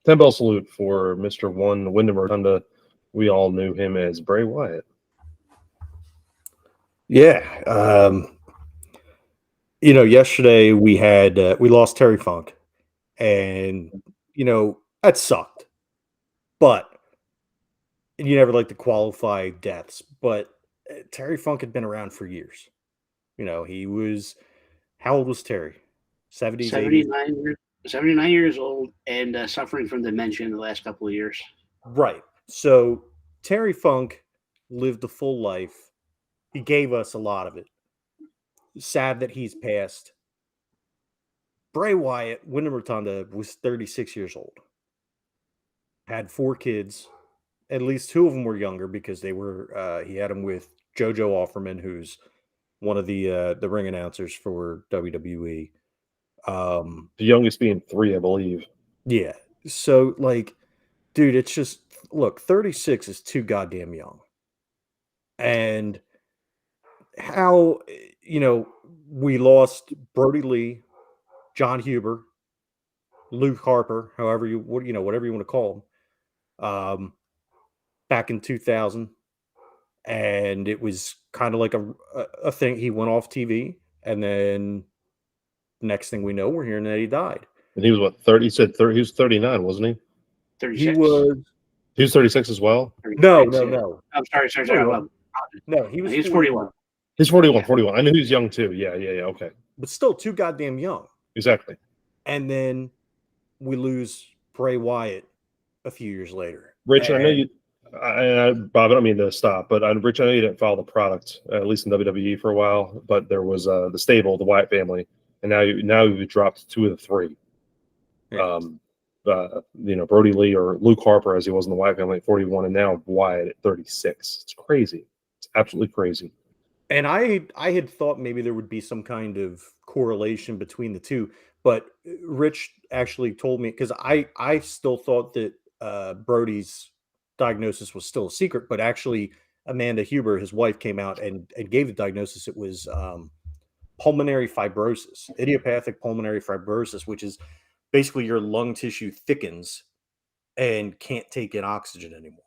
10-bell salute for Mr. One, Windham Rotunda. We all knew him as Bray Wyatt. Yeah. Yesterday we lost Terry Funk, and that sucked. But you never like to qualify deaths. But Terry Funk had been around for years. He was, how old was Terry? 70s, 80s? 79 years old and suffering from dementia in the last couple of years. Right. So Terry Funk lived a full life. He gave us a lot of it. Sad that he's passed. Bray Wyatt, Windham Rotunda, was 36 years old. Had 4 kids. At least 2 of them were younger because they were. He had them with JoJo Offerman, who's one of the ring announcers for WWE. The youngest being 3, I believe. Yeah. So, dude, it's just, look, 36 is too goddamn young. And how, we lost Brody Lee, John Huber, Luke Harper, whatever you want to call him, back in 2000. And it was kind of like a thing. He went off TV, and then next thing we know, we're hearing that he died. And he was what, 30? He said 30, he was 39, wasn't he? 36. He was 36 as well? No. I'm sorry. No, he was 41. He's 41, 41. I knew he was young too. Yeah, okay. But still too goddamn young. Exactly. And then we lose Bray Wyatt a few years later. Rich, I know you, Bob, I don't mean to stop, but Rich, I know you didn't follow the product, at least in WWE for a while, but there was the stable, the Wyatt family, and now you've dropped 2 of the 3. Yeah. Brody Lee or Luke Harper, as he was in the Wyatt family at 41, and now Wyatt at 36. It's crazy. It's absolutely crazy. And I had thought maybe there would be some kind of correlation between the two, but Rich actually told me, because I still thought that Brody's diagnosis was still a secret, but actually Amanda Huber, his wife, came out and gave the diagnosis. It was pulmonary fibrosis, idiopathic pulmonary fibrosis, which is basically your lung tissue thickens and can't take in oxygen anymore.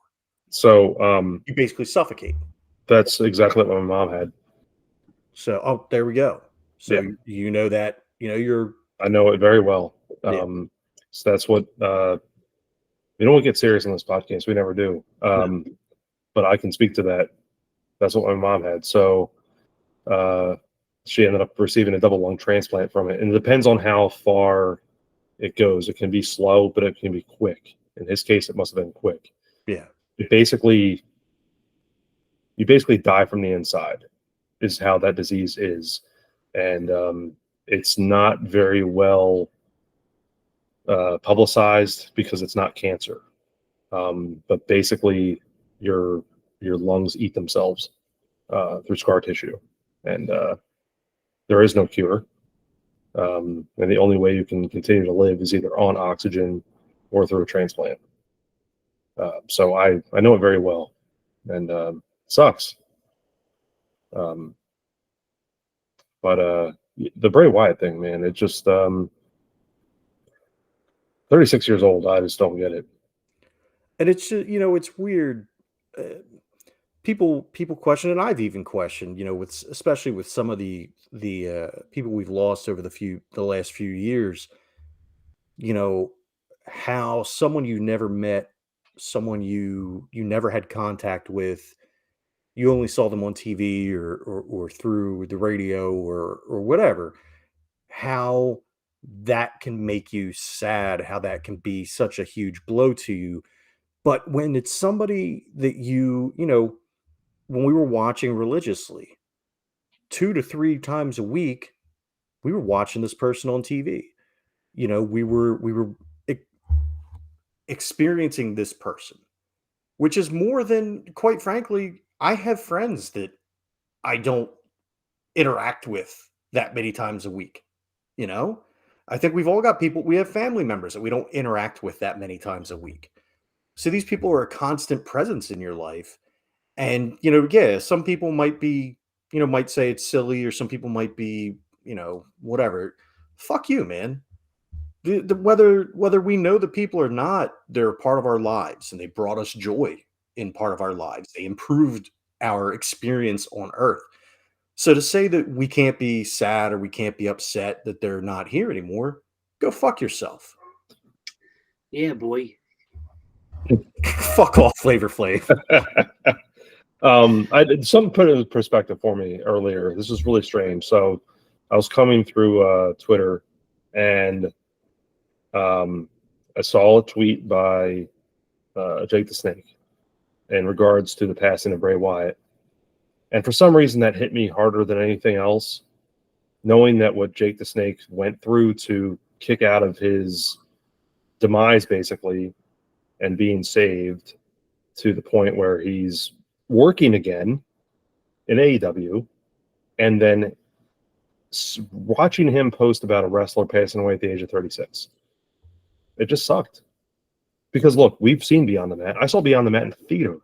So you basically suffocate. That's exactly what my mom had. So, there we go. So yeah. you know that, I know it very well. Yeah. So that's what, we don't get serious on this podcast. We never do. But I can speak to that. That's what my mom had. So she ended up receiving a double lung transplant from it. And it depends on how far it goes. It can be slow, but it can be quick. In his case, it must have been quick. Yeah. You basically die from the inside is how that disease is. And it's not very well publicized because it's not cancer. But basically your lungs eat themselves through scar tissue. And there is no cure. And the only way you can continue to live is either on oxygen or through a transplant. So I know it very well, and it sucks. But the Bray Wyatt thing, man, it just 36 years old. I just don't get it. And it's just, it's weird. People question, and I've even questioned, especially with some of the people we've lost over the last few years, how someone you never met, someone you never had contact with, you only saw them on TV or through the radio or whatever, how that can make you sad, how that can be such a huge blow to you. But when it's somebody that when we were watching religiously 2 to 3 times a week, we were watching this person on TV. We were experiencing this person, which is more than, quite frankly, I have friends that I don't interact with that many times a week. I think we've all got we have family members that we don't interact with that many times a week. So these people are a constant presence in your life. And, some people might be, might say it's silly, or some people might be, whatever. Fuck you, man. Whether we know the people or not, they're a part of our lives, and they brought us joy in part of our lives. They improved our experience on Earth. So to say that we can't be sad or we can't be upset that they're not here anymore, go fuck yourself. Yeah, boy. Fuck off, Flavor Flav. I did some put it in perspective for me earlier. This is really strange. So I was coming through Twitter, and I saw a tweet by Jake the Snake in regards to the passing of Bray Wyatt. And for some reason, that hit me harder than anything else, knowing that what Jake the Snake went through to kick out of his demise, basically, and being saved to the point where he's working again in AEW, and then watching him post about a wrestler passing away at the age of 36. It just sucked. Because look, we've seen Beyond the Mat. I saw Beyond the Mat in the theater,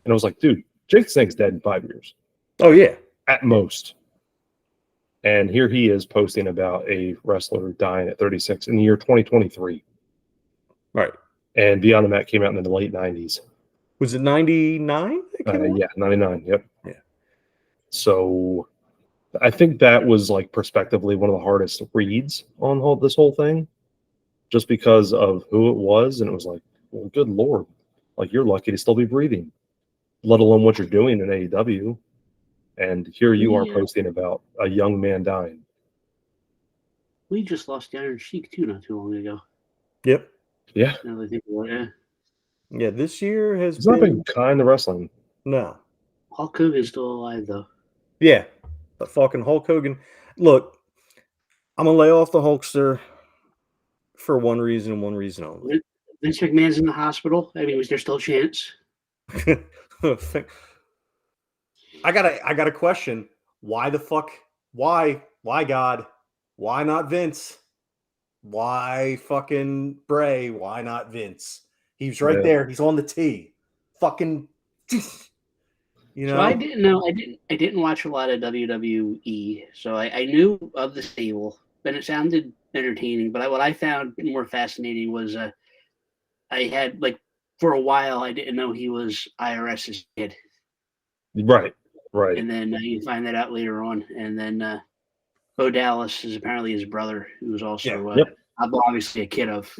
and I was like, dude, Jake the Snake's dead in 5 years. Oh, yeah. At most. And here he is posting about a wrestler dying at 36 in the year 2023. Right. And Beyond the Mat came out in the late 90s. Was it 99? Yeah, 99. Yep. Yeah. So I think that was like prospectively one of the hardest reads on this whole thing, just because of who it was. And it was like, well, good Lord, like you're lucky to still be breathing, let alone what you're doing in AEW. And here you are posting about a young man dying. We just lost the Iron Sheik too not too long ago. Yep. Yeah. Now that I think about it, Yeah, this year has It's not been kind to wrestling. No. Hulk Hogan's still alive, though. Yeah. The fucking Hulk Hogan. Look, I'm going to lay off the Hulkster for one reason and one reason only. Vince McMahon's in the hospital. I mean, was there still a chance? I got a question. Why the fuck? Why God? Why not Vince? Why fucking Bray? Why not Vince? He's right there. He's on the tee. Fucking, you know. So I didn't know. I didn't watch a lot of WWE, so I knew of the stable, and it sounded entertaining. But what I found more fascinating was I had for a while I didn't know he was IRS's kid. Right. And then you find that out later on, and then Bo Dallas is apparently his brother, who was also obviously a kid of.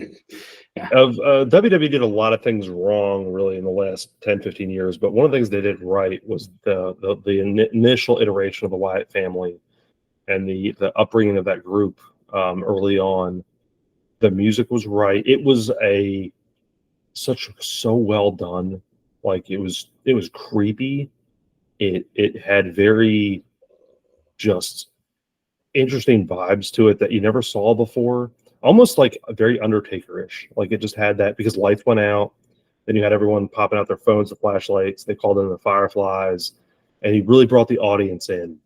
Yeah. WWE did a lot of things wrong, really, in the last 10, 15 years. But one of the things they did right was the initial iteration of the Wyatt family and the upbringing of that group early on. The music was right. It was so well done. Like it was creepy. It had very just interesting vibes to it that you never saw before. Almost like a very Undertaker-ish. Like it just had that because lights went out. Then you had everyone popping out their phones, the flashlights. They called in the Fireflies, and he really brought the audience in.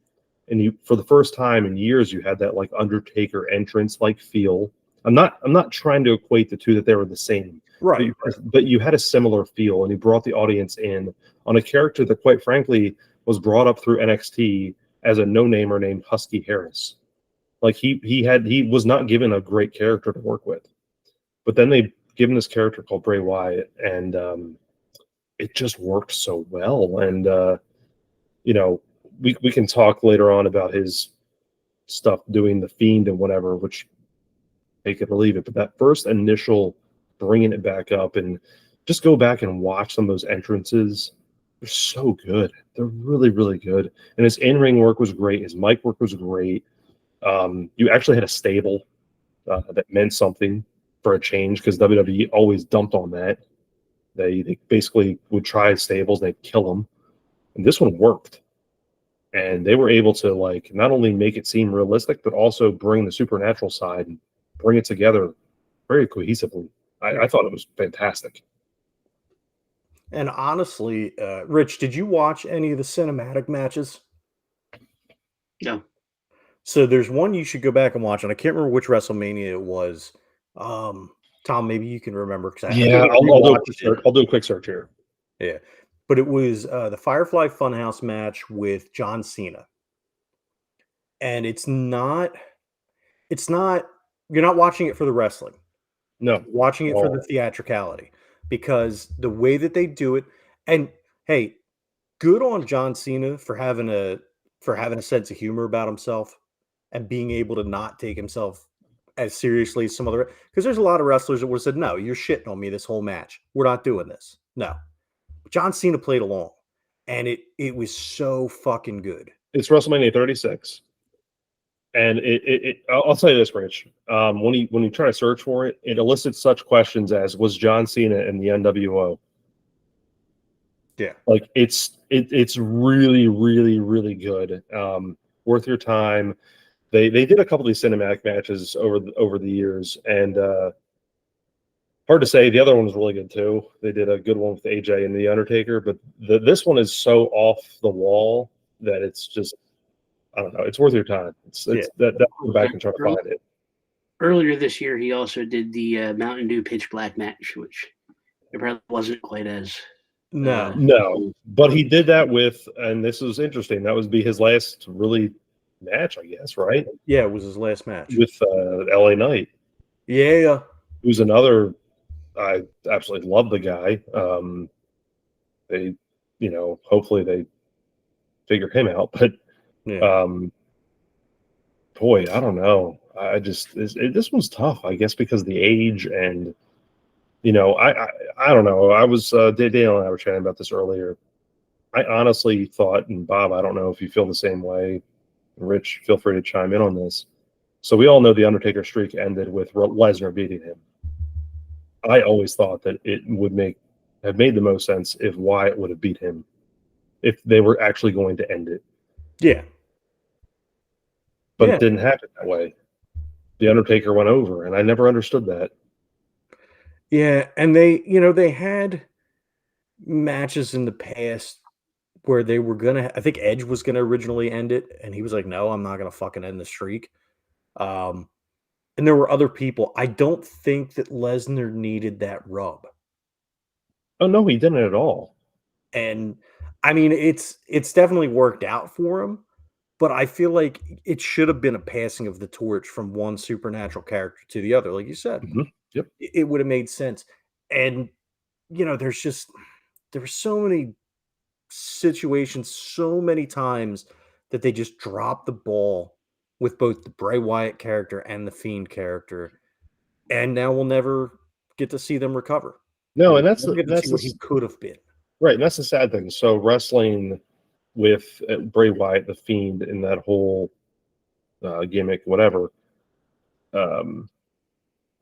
And you, for the first time in years, you had that like Undertaker entrance like feel. I'm not trying to equate the two that they were the same, right? But you had a similar feel, and he brought the audience in on a character that, quite frankly, was brought up through NXT as a no-namer named Husky Harris. Like he was not given a great character to work with, but then they given this character called Bray Wyatt, and it just worked so well. And we can talk later on about his stuff doing the Fiend and whatever, which take it or leave it. But that first initial bringing it back up, and just go back and watch some of those entrances. They're so good. They're really, really good. And his in-ring work was great. His mic work was great. You actually had a stable that meant something for a change, because WWE always dumped on that. They basically would try stables, they'd kill them. And this one worked. And they were able to like not only make it seem realistic, but also bring the supernatural side and bring it together very cohesively. I thought it was fantastic. And honestly, Rich, did you watch any of the cinematic matches? No. So there's one you should go back and watch, and I can't remember which WrestleMania it was. Tom, maybe you can remember. I'll do a quick search here. Yeah, but it was the Firefly Funhouse match with John Cena, and it's not You're not watching it for the wrestling. No, Watching it for the all. theatricality, because the way that they do it, and hey, good on John Cena for having a sense of humor about himself and being able to not take himself as seriously as some other, because there's a lot of wrestlers that would have said, "No, you're shitting on me this whole match. We're not doing this." No. John Cena played along, and it was so fucking good. It's WrestleMania 36. And I'll tell you this, Rich. When you try to search for it, it elicits such questions as, was John Cena in the NWO? Yeah. Like it's really, really, really good. Worth your time. They did a couple of these cinematic matches over the years, and hard to say. The other one was really good too. They did a good one with AJ and the Undertaker, but this one is so off the wall that it's just, I don't know. It's worth your time. It's that go back and try to find it. Earlier this year, he also did the Mountain Dew Pitch Black match, which it probably wasn't quite as. No, but he did that with, and this was interesting. That would be his last really match, I guess, right? Yeah, it was his last match with LA Knight. Yeah, who's another. I absolutely love the guy. They, hopefully they figure him out, but. Yeah. Boy, I don't know. I just this one's tough, I guess, because of the age and I don't know. I was Dale and I were chatting about this earlier. I honestly thought, and Bob, I don't know if you feel the same way. Rich, feel free to chime in on this. So we all know the Undertaker streak ended with Lesnar beating him. I always thought that it would have made the most sense if Wyatt would have beat him, if they were actually going to end it. Yeah. But it didn't happen that way. The Undertaker went over, and I never understood that. Yeah, and they had matches in the past where they were I think Edge was gonna originally end it, and he was like, "No, I'm not gonna fucking end the streak." And there were other people. I don't think that Lesnar needed that rub. Oh no, he didn't at all. And I mean, it's definitely worked out for him. But I feel like it should have been a passing of the torch from one supernatural character to the other, like you said. Mm-hmm. Yep. It would have made sense. And there were so many situations, so many times that they just dropped the ball with both the Bray Wyatt character and the Fiend character. And now we'll never get to see them recover. No, and that's what he could have been. Right, and that's the sad thing. So wrestling with Bray Wyatt, the Fiend, in that whole gimmick, whatever.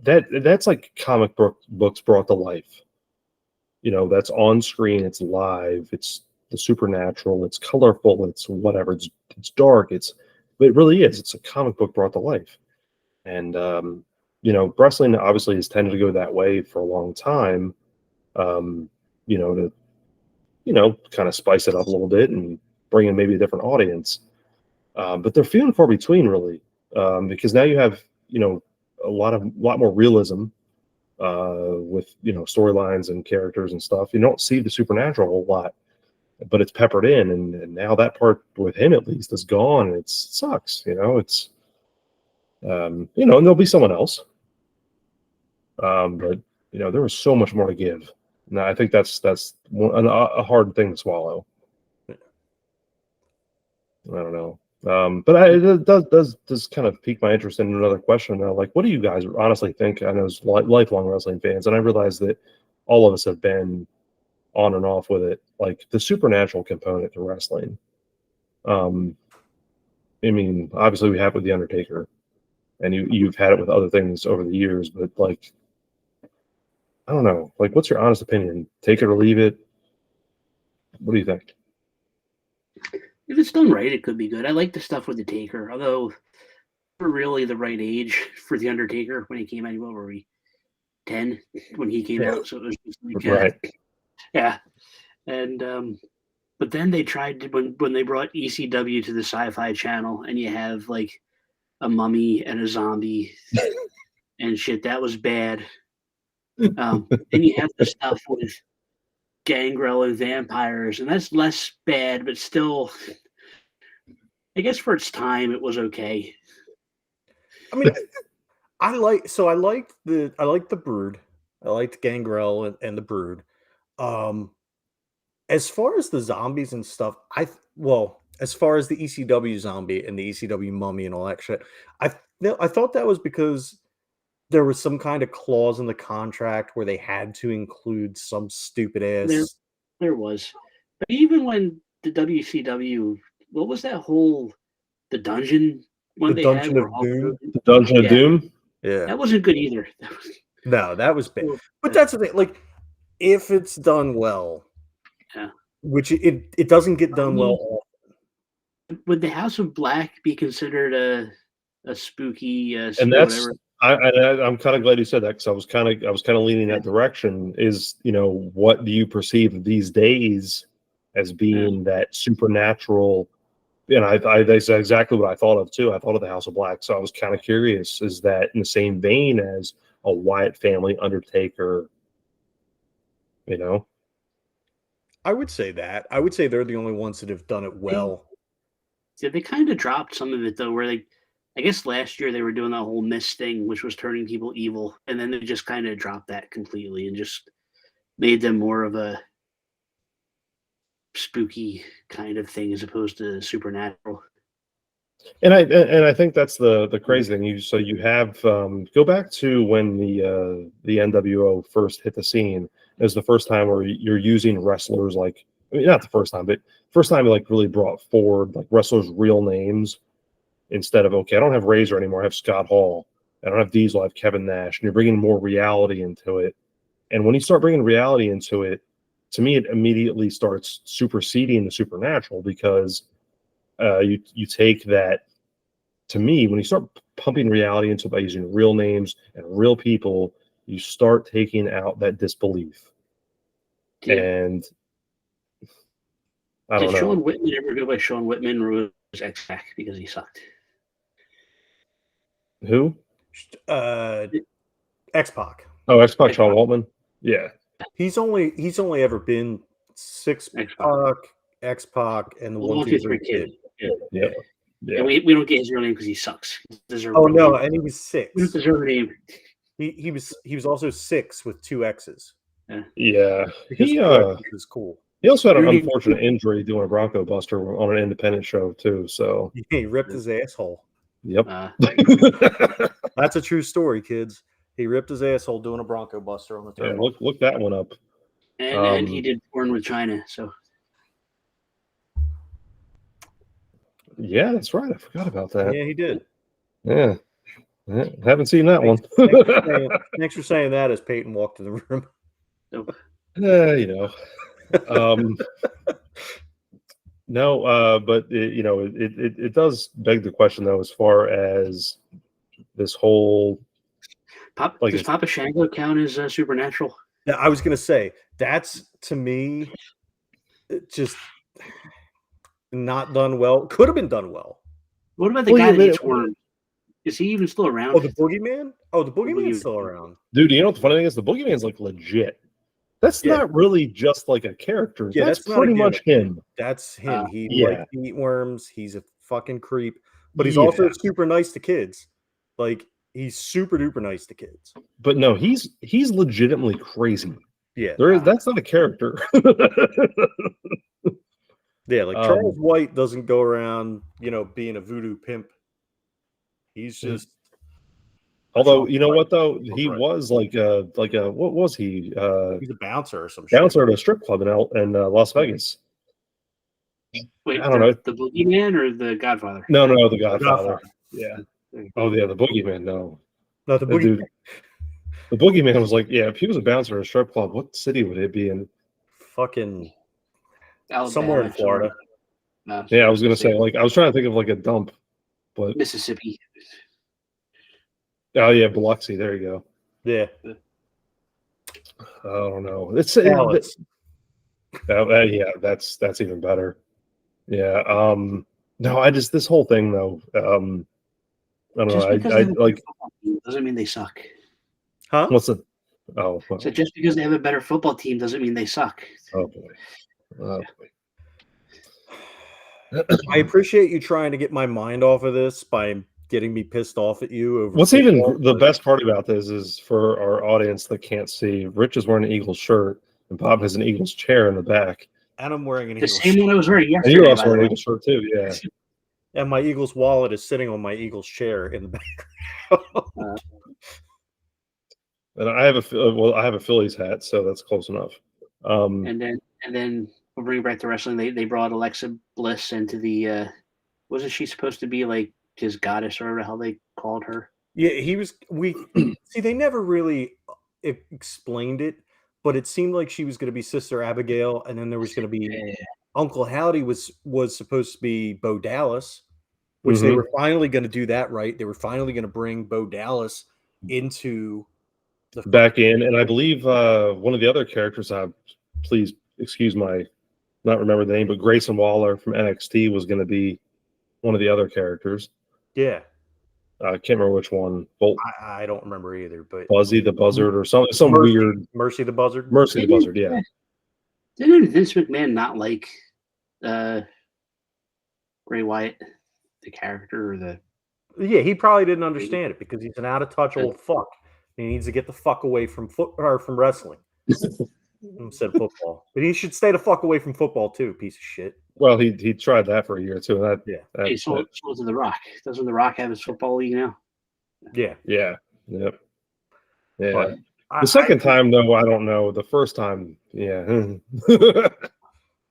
That's like comic books brought to life. That's on screen. It's live. It's the supernatural. It's colorful. It's whatever. It's dark. But it really is. It's a comic book brought to life. And wrestling obviously has tended to go that way for a long time. To kind of spice it up a little bit and bring in maybe a different audience. But they're few and far between, really, because now you have, a lot more realism with, storylines and characters and stuff. You don't see the supernatural a whole lot, but it's peppered in. And now that part with him, at least, is gone. And it sucks, it's, and there'll be someone else. But, there was so much more to give. No, I think that's a hard thing to swallow. I don't know, but it does kind of pique my interest in another question now. Like, what do you guys honestly think? I know as lifelong wrestling fans, and I realize that all of us have been on and off with it. Like the supernatural component to wrestling. I mean, obviously we have it with the Undertaker, and you've had it with other things over the years, but like, I don't know. Like, what's your honest opinion? Take it or leave it? What do you think? If it's done right, it could be good. I like the stuff with the Taker, although we're really the right age for the Undertaker when he came out. What were we, 10 when he came out? So it was just like, right. Yeah. And but then they tried to, when they brought ECW to the Sci-Fi Channel, and you have like a mummy and a zombie and shit. That was bad. Then you have the stuff with Gangrel and vampires, and that's less bad, but still, I guess for its time, it was okay. I mean, I liked the Brood. I liked Gangrel and the Brood. As far as the zombies and stuff, as far as the ECW zombie and the ECW mummy and all that shit, I thought that was because there was some kind of clause in the contract where they had to include some stupid ass. There was, but even when the WCW, what was that the dungeon one The they had? Dungeon of Doom? The Dungeon of Doom? Yeah. That wasn't good either. No, that was bad. But that's the thing. Like, if it's done well, Yeah. which it doesn't get done well often. Would the House of Black be considered a spooky And that's whatever? I'm kind of glad you said that, because I was kind of leaning that direction. Is, what do you perceive these days as being that supernatural? And that's exactly what I thought of too. I thought of the House of Black. So I was kind of curious, is that in the same vein as a Wyatt family, Undertaker? I would say that. I would say they're the only ones that have done it well. Yeah, they kind of dropped some of it though, where I guess last year they were doing that whole mist thing, which was turning people evil, and then they just kind of dropped that completely and just made them more of a spooky kind of thing as opposed to supernatural. And I think that's the crazy thing. You have go back to when the NWO first hit the scene. It was the first time where you're using wrestlers, like, I mean, not the first time, but first time like really brought forward like wrestlers' real names, instead of, okay, I don't have Razor anymore, I have Scott Hall. I don't have Diesel, I have Kevin Nash. And you're bringing more reality into it. And when you start bringing reality into it, to me, it immediately starts superseding the supernatural, because you take that. To me, when you start pumping reality into it by using real names and real people, you start taking out that disbelief. And I don't know. Did Sean Whitman ever go by Sean Whitman, or was X-Pac because he sucked? Who? X-Pac. Oh, X-Pac, Sean Waltman. Yeah. He's only ever been X-Pac, X-Pac, and the 1, 2, 3 Kid. Yeah. And we don't get his real name because he sucks. Oh no, and he was 6. He doesn't deserve a name. He was also 6 with 2 X's. Yeah. He was cool. He also had an unfortunate injury doing a Bronco Buster on an independent show too. So he ripped his asshole. Yep. That's a true story, kids. He ripped his asshole doing a Bronco Buster on the turn. Yeah, look that one up. And he did porn with China, so. Yeah, that's right. I forgot about that. Yeah, he did. Yeah. Haven't seen that one. Thanks for saying that as Peyton walked in the room. Nope. No, but it does beg the question though, as far as this whole. Does Papa Shango count as supernatural? Yeah, I was gonna say that's, to me, just not done well. Could have been done well. What about the guy that eats worms? Is he even still around? Oh, the Boogeyman? Oh, the Boogeyman's still around. Dude, you know what the funny thing is? The Boogeyman's like legit. That's not really just like a character. Yeah, that's pretty much him. That's him. He likes to eat worms. He's a fucking creep. But he's also super nice to kids. Like, he's super duper nice to kids. But no, he's legitimately crazy. Yeah. That's not a character. Yeah, like Charles White doesn't go around, being a voodoo pimp. He's just. Although, you know what though, he was like a what was he? He's a bouncer or some shit. Bouncer at a strip club in Las Vegas. Wait, I don't know. The Boogeyman or the Godfather? No, the Godfather. Yeah. Oh yeah, the Boogeyman. No, the Boogeyman. Dude, the Boogeyman was like, yeah, if he was a bouncer at a strip club, what city would it be in? Fucking Alabama, somewhere in Florida. Yeah, I was gonna say, like, I was trying to think of like a dump, but Mississippi. Oh yeah, Biloxi. There you go. Yeah. I don't know. It's yeah, that's even better. Yeah. No, this whole thing though. I don't know. I like. Doesn't mean they suck. Huh? What's the? Oh. Well. So just because they have a better football team doesn't mean they suck. Oh boy. Oh boy. I appreciate you trying to get my mind off of this by getting me pissed off at you over. What's even football, the but- best part about this is for our audience that can't see, Rich is wearing an Eagles shirt and Bob has an Eagles chair in the back. And I'm wearing an The Eagles same one I was wearing And yesterday. you're also by the wearing an way. Eagles shirt too, yeah. and my Eagles wallet is sitting on my Eagles chair in the background. And I have a Phillies hat, so that's close enough. And then we'll bring back to wrestling. They brought Alexa Bliss into the. Wasn't she supposed to be like his goddess or how they called her? Yeah, he was. See, they never really explained it, but it seemed like she was going to be Sister Abigail, and then there was going to be Uncle Howdy was supposed to be Bo Dallas, which they were finally going to do that right. They were finally going to bring Bo Dallas into the back in, and I believe one of the other characters, please excuse my not remember the name, but Grayson Waller from NXT was going to be one of the other characters. Yeah, I can't remember which one. Bolt, I don't remember either, but Buzzy the Buzzard or some Mercy the Buzzard. Mercy the Buzzard, yeah. Didn't Vince McMahon not like Bray Wyatt, the character, or the? Yeah, he probably didn't understand it because he's an out of touch old fuck. He needs to get the fuck away from from wrestling. Instead of football, but he should stay the fuck away from football too. Piece of shit. Well, he tried that for a year too. Hey, so to The Rock. Doesn't The Rock have his football league now? Yeah. Yep. Yeah. But The second time though, I don't know. The first time, yeah.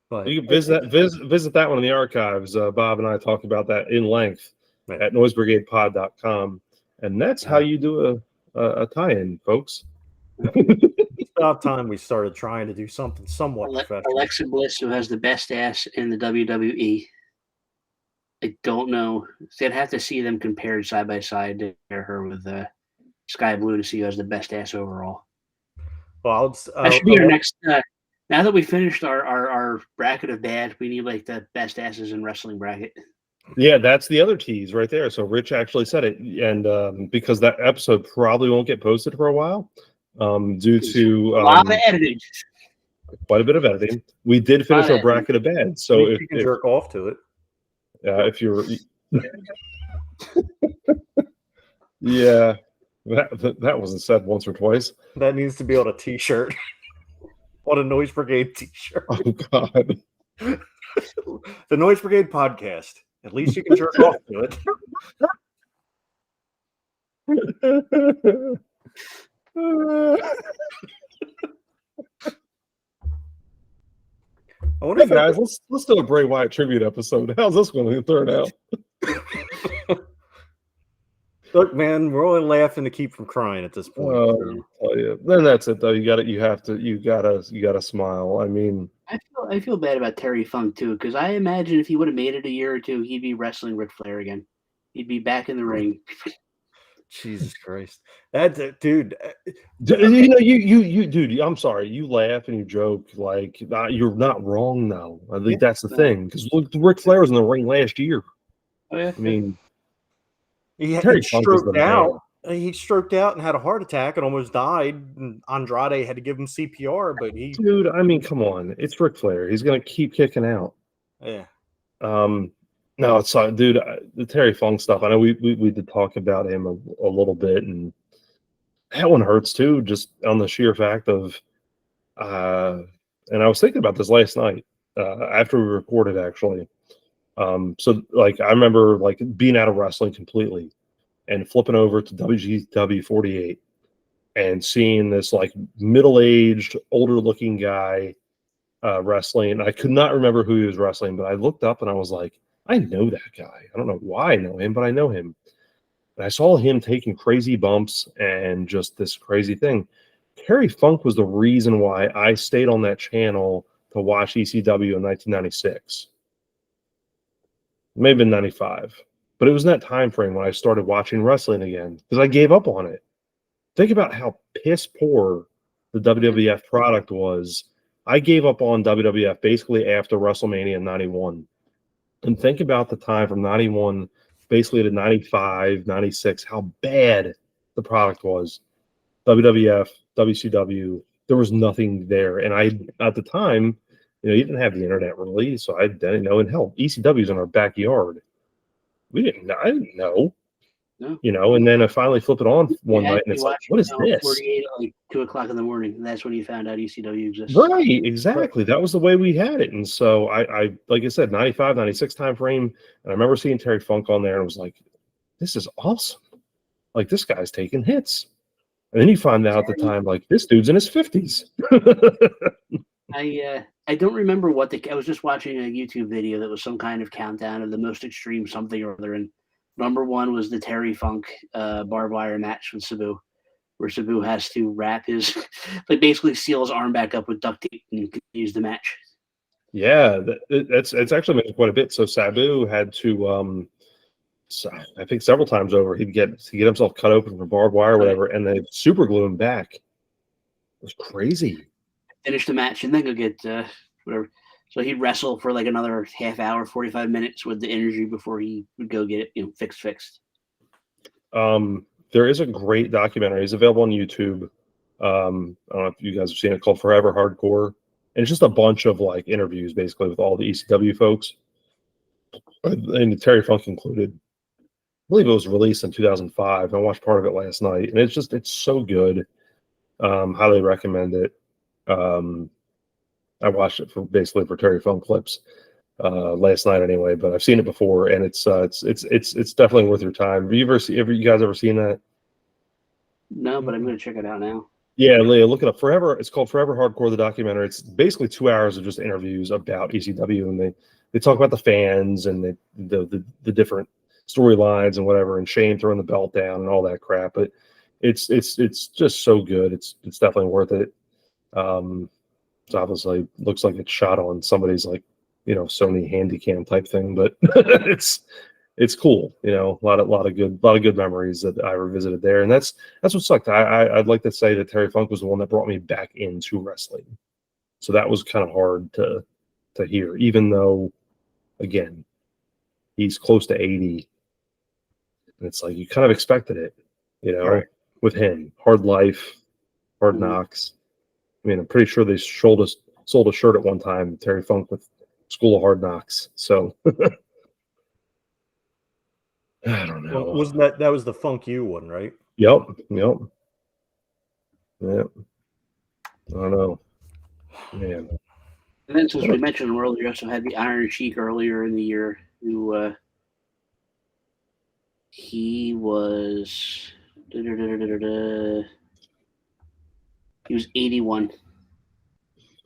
But You can visit that one in the archives. Bob and I talked about that in length at noisebrigadepod.com, and that's how you do a tie-in, folks. it's about time we started trying to do something somewhat professional. Alexa Bliss, who has the best ass in the WWE. I don't know. They'd have to see them compared side by side to compare her with Sky Blue to see who has the best ass overall. Well, That should be our next. Now that we finished our bracket of bad, we need like the best asses in wrestling bracket. Yeah, that's the other tease right there. So Rich actually said it, and because that episode probably won't get posted for a while, due to A lot of editing. quite a bit of editing. We did finish our bracket of bad, so you can jerk off to it. If you're, yeah, that wasn't said once or twice. That needs to be on a T-shirt, on a Noise Brigade T-shirt. Oh God, The Noise Brigade podcast. At least you can jerk off to it. I wonder Hey guys, let's do a Bray Wyatt tribute episode. How's this going to turn out? Look, man, we're only laughing to keep from crying at this point. Tell you. Then that's it though. You gotta smile. I mean, I feel bad about Terry Funk too, because I imagine if he would have made it a year or two, he'd be wrestling Ric Flair again. He'd be back in the ring. Jesus Christ, that dude. you know, you dude. I'm sorry. You laugh and you joke like you're not wrong though. I think that's the thing because look, Ric Flair was in the ring last year. Oh, yeah. I mean, He Terry Funk was stroked the out. He stroked out and had a heart attack and almost died. And Andrade had to give him CPR, but he. Dude, I mean, come on. It's Ric Flair. He's gonna keep kicking out. Yeah. No, it's dude. The Terry Funk stuff. I know we did talk about him a little bit, and that one hurts too. Just on the sheer fact of, and I was thinking about this last night after we recorded actually. So like I remember like being out of wrestling completely, and flipping over to WGW 48, and seeing this like middle-aged, older-looking guy wrestling. I could not remember who he was wrestling, but I looked up and I was like, I know that guy. I don't know why I know him, but I know him. And I saw him taking crazy bumps and just this crazy thing. Terry Funk was the reason why I stayed on that channel to watch ECW in 1996. Maybe in 95. But it was in that time frame when I started watching wrestling again because I gave up on it. Think about how piss poor the WWF product was. I gave up on WWF basically after WrestleMania 91. And think about the time from 91 basically to 95, 96, how bad the product was. WWF, WCW, there was nothing there. And I, at the time, you didn't have the internet really, so I didn't know. And hell, ECW's in our backyard. I didn't know. No. You know, and then I finally flip it on one night, and it's like, what is this? 48 at like 2 o'clock in the morning. And that's when you found out ECW exists. Right, exactly. That was the way we had it. And so I like I said, 95, 96 time frame. And I remember seeing Terry Funk on there and was like, this is awesome. Like, this guy's taking hits. And then you find out at the time, like, this dude's in his 50s. I don't remember I was just watching a YouTube video that was some kind of countdown of the most extreme something or other. And number 1 was the Terry Funk barbed wire match with Sabu, where Sabu has to wrap his, like, basically seal his arm back up with duct tape and continues the match. Yeah, it's actually made quite a bit. So Sabu had to, I think several times over, he'd get himself cut open from barbed wire or whatever, and they super glue him back. It was crazy. Finish the match and then go get whatever. So he'd wrestle for like another half hour, 45 minutes with the energy before he would go get it, fixed. There is a great documentary. It's available on YouTube. I don't know if you guys have seen it, called Forever Hardcore. And it's just a bunch of like interviews basically with all the ECW folks, and Terry Funk included. I believe it was released in 2005. I watched part of it last night, and it's so good. Highly recommend it. I watched it for Terry Funk clips last night anyway, but I've seen it before, and it's definitely worth your time. Have you guys ever seen that? No, but I'm going to check it out now. Yeah, Leah, look it up. It's called Forever Hardcore, the documentary. It's basically 2 hours of just interviews about ECW, and they talk about the fans and the different storylines and whatever, and Shane throwing the belt down and all that crap. But it's just so good. It's definitely worth it. It's obviously looks like it's shot on somebody's like, Sony Handycam type thing, but it's cool. A lot of good memories that I revisited there, and that's what sucked. I'd like to say that Terry Funk was the one that brought me back into wrestling, so that was kind of hard to hear, even though, again, he's close to 80, and it's like you kind of expected it, Right. with him. Hard Life, Hard Knocks. I mean, I'm pretty sure they sold a shirt at one time, Terry Funk with School of Hard Knocks. So I don't know. Well, wasn't that was the Funk U one, right? Yep. Yeah. I don't know. Man. And then, since we mentioned him earlier, we also had the Iron Sheik earlier in the year, who he was 81.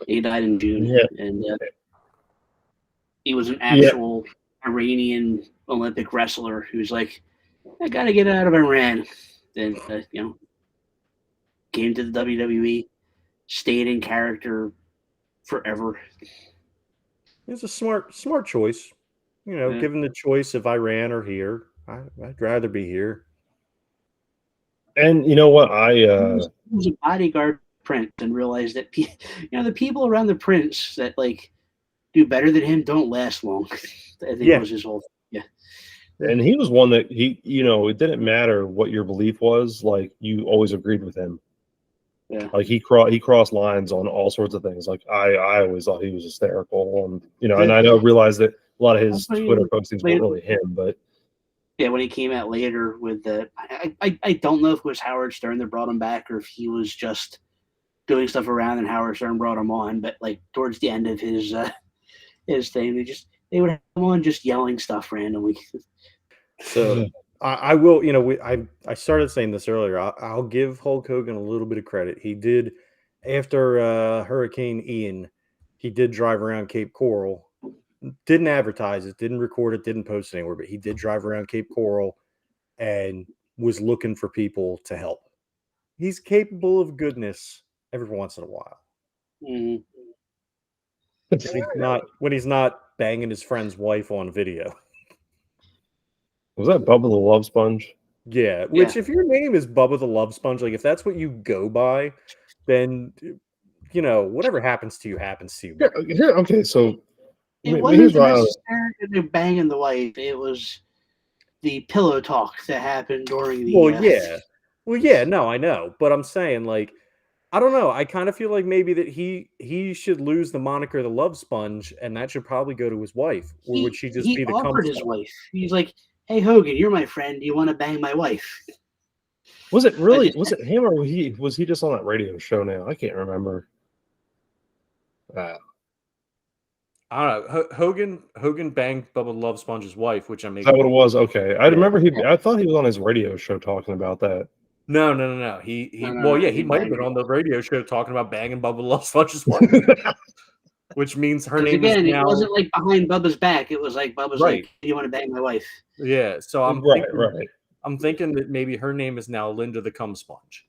He died in June, and he was an actual Iranian Olympic wrestler who's like, I gotta get out of Iran. Then came to the WWE, stayed in character forever. It's a smart choice. Given the choice of Iran or here, I'd rather be here. And you know what? He was a bodyguard Prince and realized that the people around the Prince that like do better than him don't last long. I think was his whole thing. And he was one that it didn't matter what your belief was, like you always agreed with him. Yeah. Like he crossed lines on all sorts of things. Like I always thought he was hysterical, and and I realized that a lot of his Twitter postings weren't really him, but yeah, when he came out later with the, I don't know if it was Howard Stern that brought him back or if he was just doing stuff around and Howard Stern brought him on. But like towards the end of his thing, they would have him on just yelling stuff randomly. So I will, I started saying this earlier. I'll give Hulk Hogan a little bit of credit. He did, after Hurricane Ian, he did drive around Cape Coral. Didn't advertise it, didn't record it, didn't post it anywhere, but he did drive around Cape Coral and was looking for people to help. He's capable of goodness every once in a while. Mm-hmm. When he's not banging his friend's wife on video. Was that Bubba the Love Sponge? Yeah, which if your name is Bubba the Love Sponge, like if that's what you go by, then whatever happens to you happens to you. Yeah, okay, so it wasn't necessarily banging the wife. It was the pillow talk that happened during the. Well, yeah, no, I know, but I'm saying like, I don't know. I kind of feel like maybe that he should lose the moniker the Love Sponge, and that should probably go to his wife, or would she just be the offered his wife? He's like, "Hey Hogan, you're my friend. Do you want to bang my wife?" Was it really? Was it him, or was he just on that radio show now? I can't remember. I don't know. Hogan banged Bubba Love Sponge's wife, which I'm Is that what it making. was? Okay, I remember I thought he was on his radio show talking about that. No. No, Well, yeah, he he might have banged been her. on the radio show talking about banging Bubba Love Sponge's wife, which means her Because name is again, it now wasn't like behind Bubba's back. It was like Bubba's right. like, "Do you want to bang my wife?" Yeah, so I'm Right. thinking that maybe her name is now Linda the Cum Sponge.